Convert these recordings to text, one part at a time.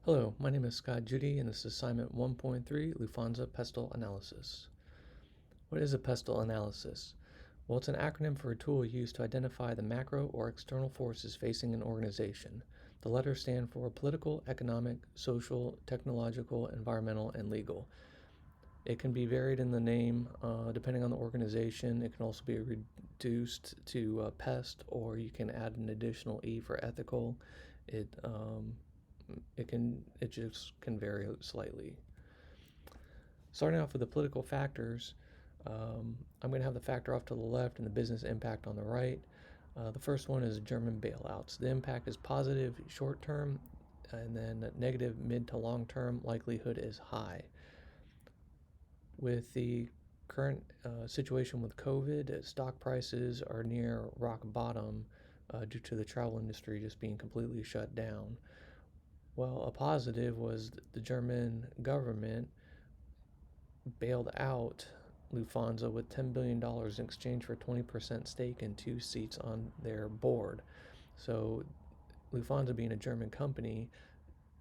Hello, my name is Judy, and this is assignment 1.3, Lufthansa PESTLE Analysis. What is a PESTLE analysis? Well, it's an acronym for a tool used to identify the macro or external forces facing an organization. The letters stand for political, economic, social, technological, environmental, and legal. It can be varied in the name depending on the organization. It can also be reduced to PEST, or you can add an additional E for ethical. It just can vary slightly. Starting off with the political factors, I'm going to have the factor off to the left and the business impact on the right. The first one is German bailouts. The impact is positive short term, and then negative mid to long term. Likelihood is high. With the current situation with COVID, stock prices are near rock bottom due to the travel industry just being completely shut down. Well, a positive was the German government bailed out Lufthansa with $10 billion in exchange for a 20% stake and 2 seats on their board. So Lufthansa being a German company,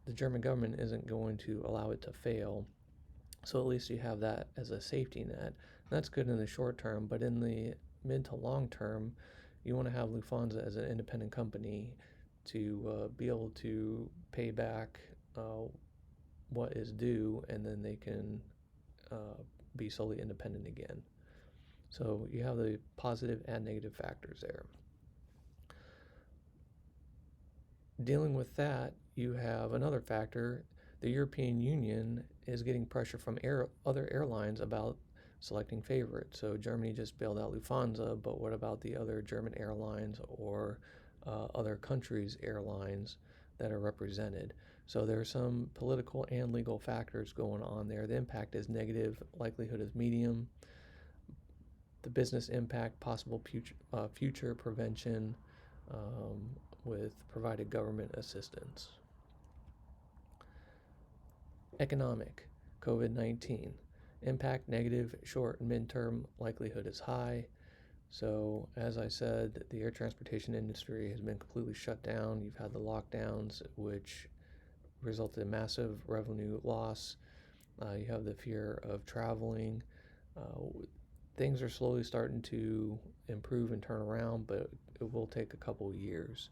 the German government isn't going to allow it to fail. So at least you have that as a safety net. That's good in the short term, but in the mid to long term, you want to have Lufthansa as an independent company to be able to pay back what is due, and then they can be solely independent again. So you have the positive and negative factors there. Dealing with that, you have another factor. The European Union is getting pressure from other airlines about selecting favorites. So Germany just bailed out Lufthansa, but what about the other German airlines or other countries' airlines that are represented? So there are some political and legal factors going on there. The impact is negative, likelihood is medium. The business impact, possible future prevention with provided government assistance. Economic, COVID-19. Impact negative, short and midterm, likelihood is high. So as I said, the air transportation industry has been completely shut down. You've had the lockdowns, which resulted in massive revenue loss. You have the fear of traveling. Things are slowly starting to improve and turn around, but it will take a couple of years.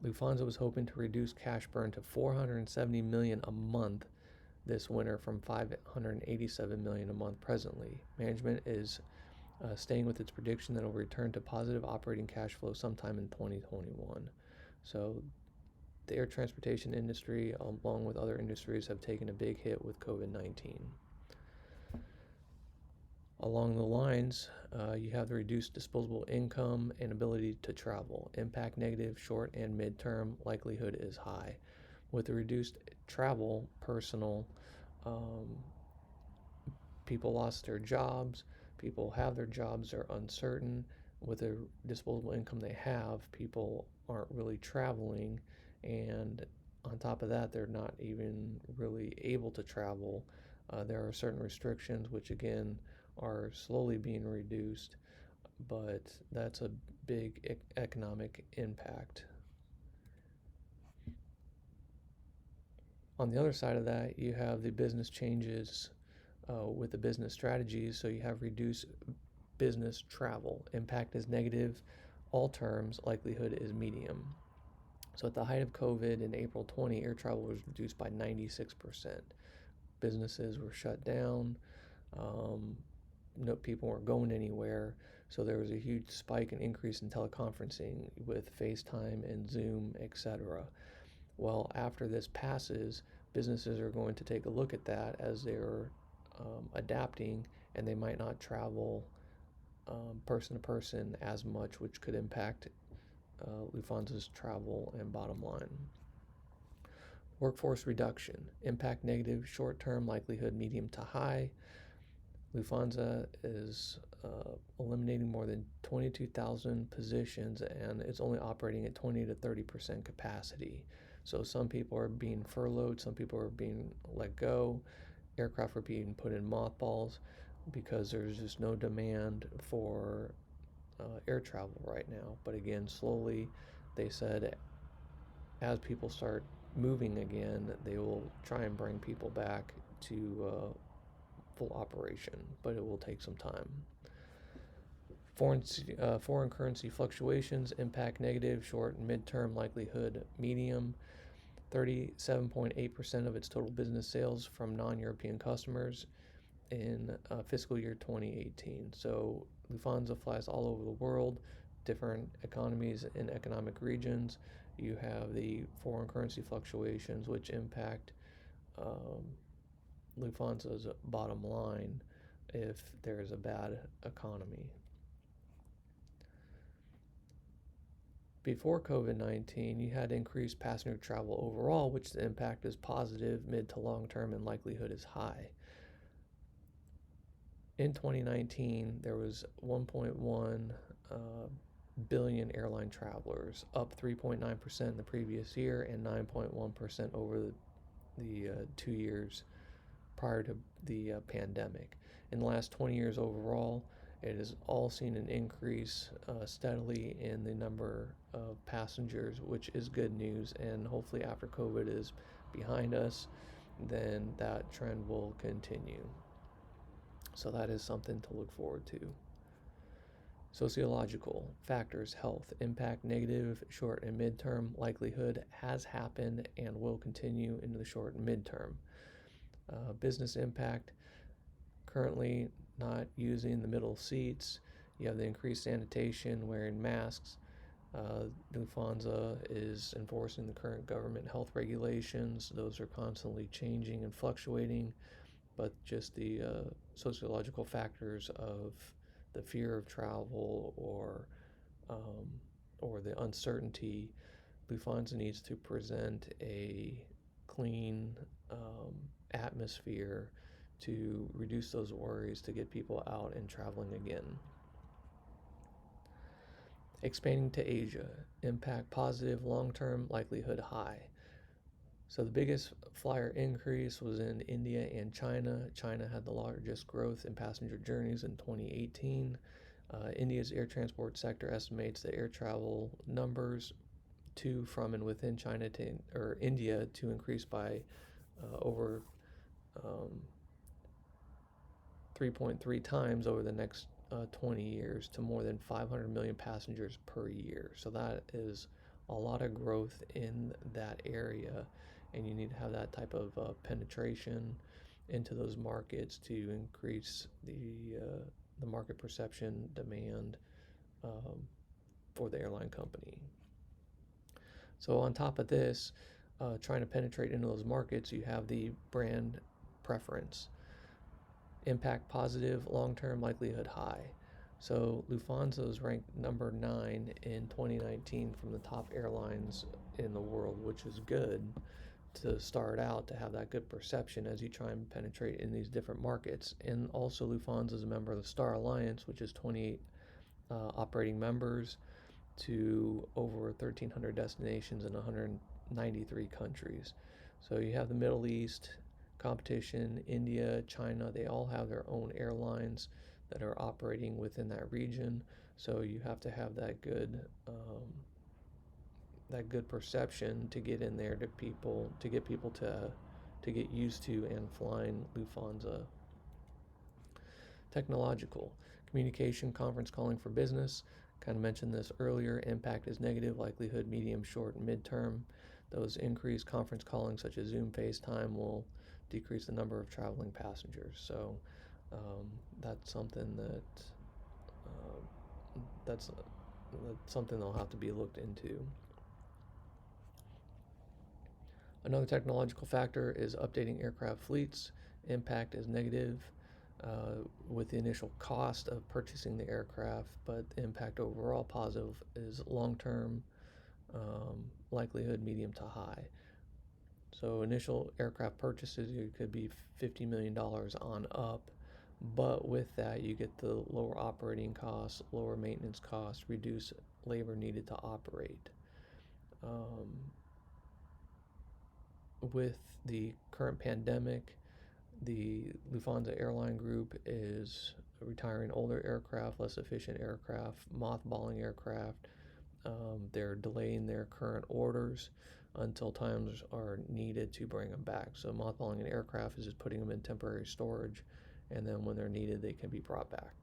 Lufthansa was hoping to reduce cash burn to $470 million a month this winter from $587 million a month presently. Management is staying with its prediction that it will return to positive operating cash flow sometime in 2021. So the air transportation industry, along with other industries, have taken a big hit with COVID-19. Along the lines, you have the reduced disposable income and ability to travel. Impact negative, short and midterm, likelihood is high. With the reduced travel, people lost their jobs. People have their jobs, they're uncertain. With the disposable income they have, people aren't really traveling, and on top of that, they're not even really able to travel. There are certain restrictions, which again are slowly being reduced, but that's a big economic impact. On the other side of that, you have the business changes with the business strategies. So you have reduced business travel. Impact is negative. All terms, likelihood is medium. So at the height of COVID in April 20, air travel was reduced by 96%. Businesses were shut down. No people weren't going anywhere. So there was a huge spike and increase in teleconferencing with FaceTime and Zoom, etc. Well, after this passes, businesses are going to take a look at that as they're adapting, and they might not travel person to person as much, which could impact Lufthansa's travel and bottom line. Workforce reduction. Impact negative, short term, likelihood medium to high. Lufthansa is eliminating more than 22,000 positions, and it's only operating at 20 to 30% capacity. So some people are being furloughed, some people are being let go, aircraft are being put in mothballs because there's just no demand for air travel right now. But again, slowly, they said, as people start moving again, they will try and bring people back to full operation, but it will take some time. Foreign currency fluctuations impact negative, short, and midterm, likelihood medium. 37.8% of its total business sales from non-European customers in fiscal year 2018. So Lufthansa flies all over the world, different economies and economic regions. You have the foreign currency fluctuations, which impact Lufthansa's bottom line if there is a bad economy. Before COVID-19, you had increased passenger travel overall, which the impact is positive, mid to long term, and likelihood is high. In 2019, there was 1.1 billion airline travelers, up 3.9% in the previous year and 9.1% over the 2 years prior to the pandemic. In the last 20 years overall, it has all seen an increase steadily in the number of passengers, which is good news. And hopefully after COVID is behind us, then that trend will continue. So that is something to look forward to. Sociological factors: health, impact negative, short and midterm, likelihood has happened and will continue into the short and midterm. Business impact: currently not using the middle seats. You have the increased sanitation, wearing masks. Lufthansa is enforcing the current government health regulations. Those are constantly changing and fluctuating, but just the sociological factors of the fear of travel or the uncertainty, Lufthansa needs to present a clean atmosphere to reduce those worries, to get people out and traveling again. Expanding to Asia, impact positive, long-term, likelihood high. So the biggest flyer increase was in India and China. China had the largest growth in passenger journeys in 2018. India's air transport sector estimates the air travel numbers to, from, and within India to increase by over 3.3 times over the next 20 years to more than 500 million passengers per year. So that is a lot of growth in that area, and you need to have that type of penetration into those markets to increase the market perception demand for the airline company. So on top of this, trying to penetrate into those markets, you have the brand preference. Impact positive, long-term, likelihood high. So Lufthansa is ranked number 9 in 2019 from the top airlines in the world, which is good to start out, to have that good perception as you try and penetrate in these different markets. And also Lufthansa is a member of the Star Alliance, which is 28 operating members to over 1,300 destinations in 193 countries. So you have the Middle East competition, India, China, they all have their own airlines that are operating within that region. So you have to have that good perception to get in there, to get people to get used to and flying Lufthansa. Technological, communication, conference calling for business. Kind of mentioned this earlier. Impact is negative, likelihood medium, short, and midterm. Those increased conference calling such as Zoom, FaceTime will decrease the number of traveling passengers. So that's something that's something that'll have to be looked into. Another technological factor is updating aircraft fleets. Impact is negative with the initial cost of purchasing the aircraft, but the impact overall positive is long-term, likelihood medium to high. So initial aircraft purchases, it could be $50 million on up, but with that you get the lower operating costs, lower maintenance costs, reduced labor needed to operate. With the current pandemic, the Lufthansa airline group is retiring older aircraft, less efficient aircraft, mothballing aircraft. They're delaying their current orders. until times are needed to bring them back. So mothballing an aircraft is just putting them in temporary storage, and then when they're needed, they can be brought back.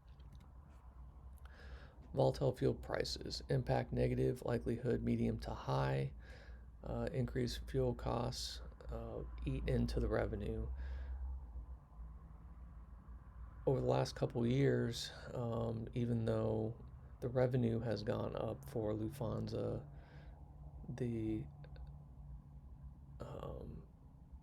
Volatile fuel prices impact negative, likelihood medium to high. Increased fuel costs eat into the revenue. Over the last couple of years, even though the revenue has gone up for Lufthansa, the um,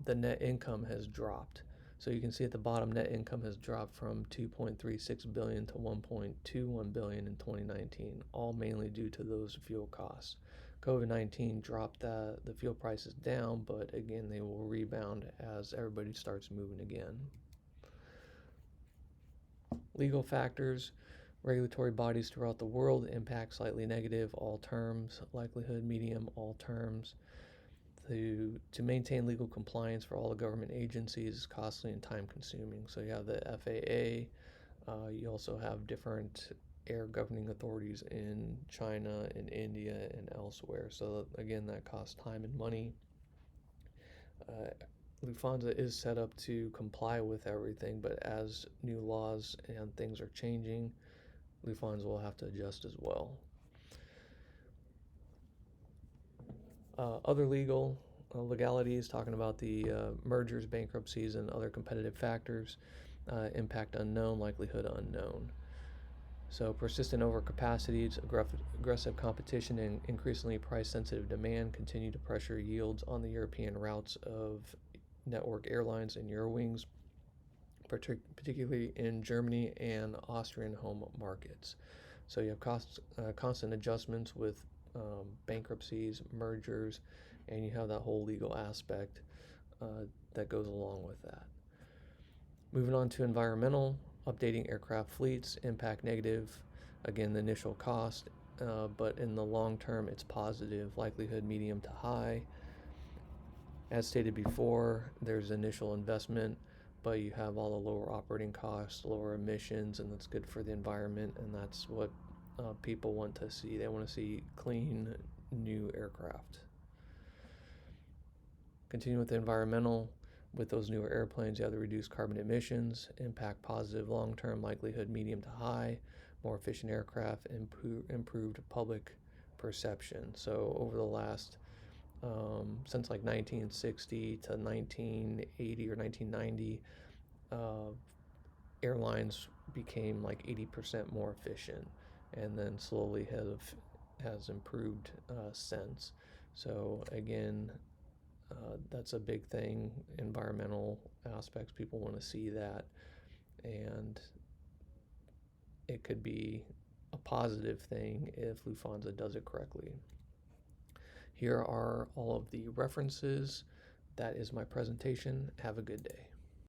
the net income has dropped. So you can see at the bottom, net income has dropped from 2.36 billion to 1.21 billion in 2019, all mainly due to those fuel costs. COVID-19 dropped the fuel prices down, but again, they will rebound as everybody starts moving again. Legal factors, regulatory bodies throughout the world impact slightly negative, all terms, likelihood medium, all terms. To maintain legal compliance for all the government agencies is costly and time consuming. So you have the FAA, you also have different air governing authorities in China and India and elsewhere. So again, that costs time and money. Lufthansa is set up to comply with everything, but as new laws and things are changing, Lufthansa will have to adjust as well. Other legalities, talking about the mergers, bankruptcies, and other competitive factors. Impact unknown, likelihood unknown. So persistent overcapacities, aggressive competition, and increasingly price-sensitive demand continue to pressure yields on the European routes of network airlines and Eurowings, particularly in Germany and Austrian home markets. So you have constant adjustments with bankruptcies, mergers, and you have that whole legal aspect that goes along with that. Moving on to environmental, updating aircraft fleets, impact negative, again, the initial cost, but in the long term, it's positive, likelihood medium to high. As stated before, there's initial investment, but you have all the lower operating costs, lower emissions, and that's good for the environment, and that's what people want to see. They want to see clean, new aircraft. Continue with the environmental. With those newer airplanes, you have the reduced carbon emissions, impact positive long-term, likelihood medium to high, more efficient aircraft, improved public perception. So over the last, since like 1960 to 1980 or 1990, airlines became like 80% more efficient, and then slowly has improved since. So again, that's a big thing. Environmental aspects, people want to see that, and it could be a positive thing if Lufthansa does it correctly. Here are all of the references. That is my presentation. Have a good day.